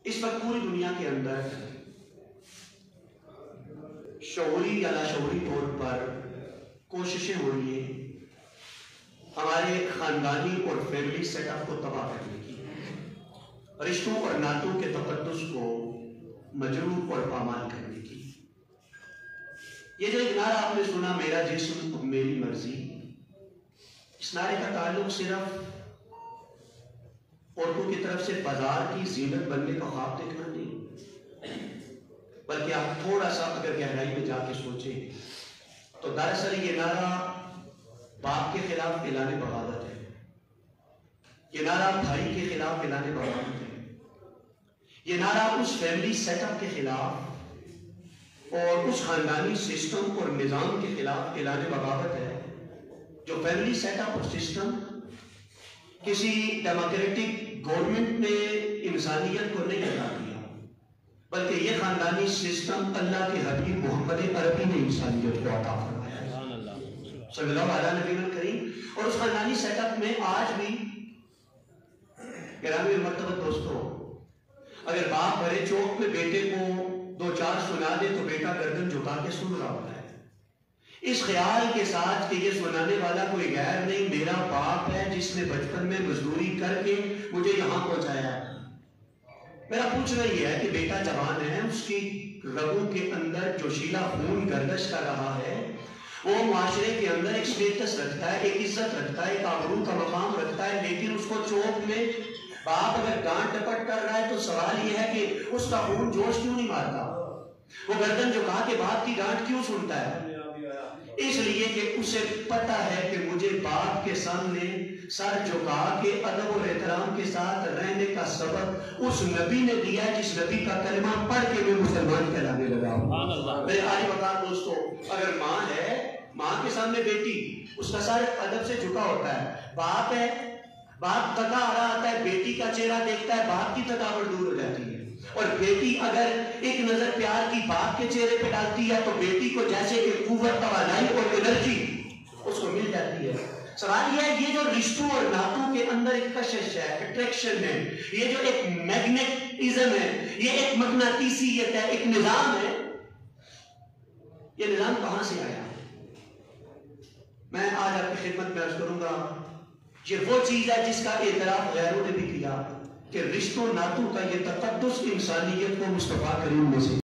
اس وقت پوری دنیا کے اندر شعوری یا لاشعوری طور پر کوششیں ہو رہی ہیں ہمارے خاندانی اور فیملی سیٹ اپ کو تباہ کرنے کی، رشتوں اور نعتوں کے تقدس کو مجروح اور پامال کرنے کی۔ یہ جو ایک نعرہ آپ نے سنا، میرا جسم میری مرضی، اس نعرے کا تعلق صرف عورتوں کی طرف سے بازار کی زینت بننے کا خواب دیکھنا نہیں، بلکہ آپ تھوڑا سا اگر گہرائی میں جا کے سوچیں تو دراصل یہ نعرہ باپ کے خلاف اعلان بغاوت ہے، یہ نعرہ بھائی کے خلاف اعلان بغاوت ہے، یہ نعرہ اس فیملی سیٹ اپ کے خلاف اور اس خاندانی سسٹم اور نظام کے خلاف اعلان بغاوت ہے جو فیملی سیٹ اپ اور سسٹم کسی ڈیموکریٹک گورنمنٹ نے انسانیت کو نہیں عطا کیا، بلکہ یہ خاندانی سسٹم اللہ کے حبیب محمد عربی نے انسانیت کو عطا فرمایا ہے صلی اللہ علیہ نبی الکریم۔ اور اس خاندانی سیٹ اپ میں آج بھی گرامی مرتبہ دوستو، اگر باپ بڑے چوک میں بیٹے کو دو چار سنا دے تو بیٹا گردن جھکا کے سن رہا ہوتا ہے، اس خیال کے ساتھ کہ یہ سنانے والا کوئی غیر نہیں، میرا باپ ہے جس نے بچپن میں مزدوری کر کے مجھے یہاں پہنچایا ہے۔ میرا پوچھنا یہ ہے کہ بیٹا جوان ہے، اس کی رگوں کے اندر جو شیلا خون گردش کر رہا ہے وہ معاشرے کے اندر ایک سٹیٹس رکھتا ہے، ایک عزت رکھتا ہے، ایک آبرو کا مقام رکھتا ہے، لیکن اس کو چوک میں باپ اگر ڈانٹ ٹپٹ کر رہا ہے تو سوال یہ ہے کہ اس کا خون جوش کیوں نہیں مارتا، وہ گردن جھکا کے باپ کی ڈانٹ کیوں سنتا ہے؟ اس لیے کہ اسے پتا ہے کہ مجھے باپ کے سامنے سر جھکا کے ادب اور احترام کے ساتھ رہنے کا سبق اس نبی نے دیا ہے جس نبی کا کلمہ پڑھ کے میں مسلمان کہلانے لگا ہوں۔ میرے عالی وقار دوستو، اگر ماں ہے، ماں کے سامنے بیٹی، اس کا سر ادب سے جھکا ہوتا ہے، باپ ہے، باپ تھکا آ رہا آتا ہے، بیٹی کا چہرہ دیکھتا ہے، باپ کی تھکاوٹ دور ہو جاتی ہے، اور بیٹی اگر ایک نظر پیار کی باپ کے چہرے پہ ڈالتی ہے تو بیٹی کو جیسے ایک قوت، توانائی اور انرجی اس کو مل جاتی ہے۔ سوال یہ ہے، یہ جو رشتوں اور نعتوں کے اندر ایک کشش ہے، اٹریکشن ہے، یہ جو ایک میگنیٹزم ہے، یہ ایک مغناطیسیت ہے، ایک نظام ہے، یہ نظام کہاں سے آیا؟ میں آج آپ کی خدمت میں عرض کروں گا، یہ وہ چیز ہے جس کا اعتراف غیروں نے بھی کیا کہ رشتوں نعتوں کا یہ تقدس انسانیت کو مصطفیٰ کریم میں سے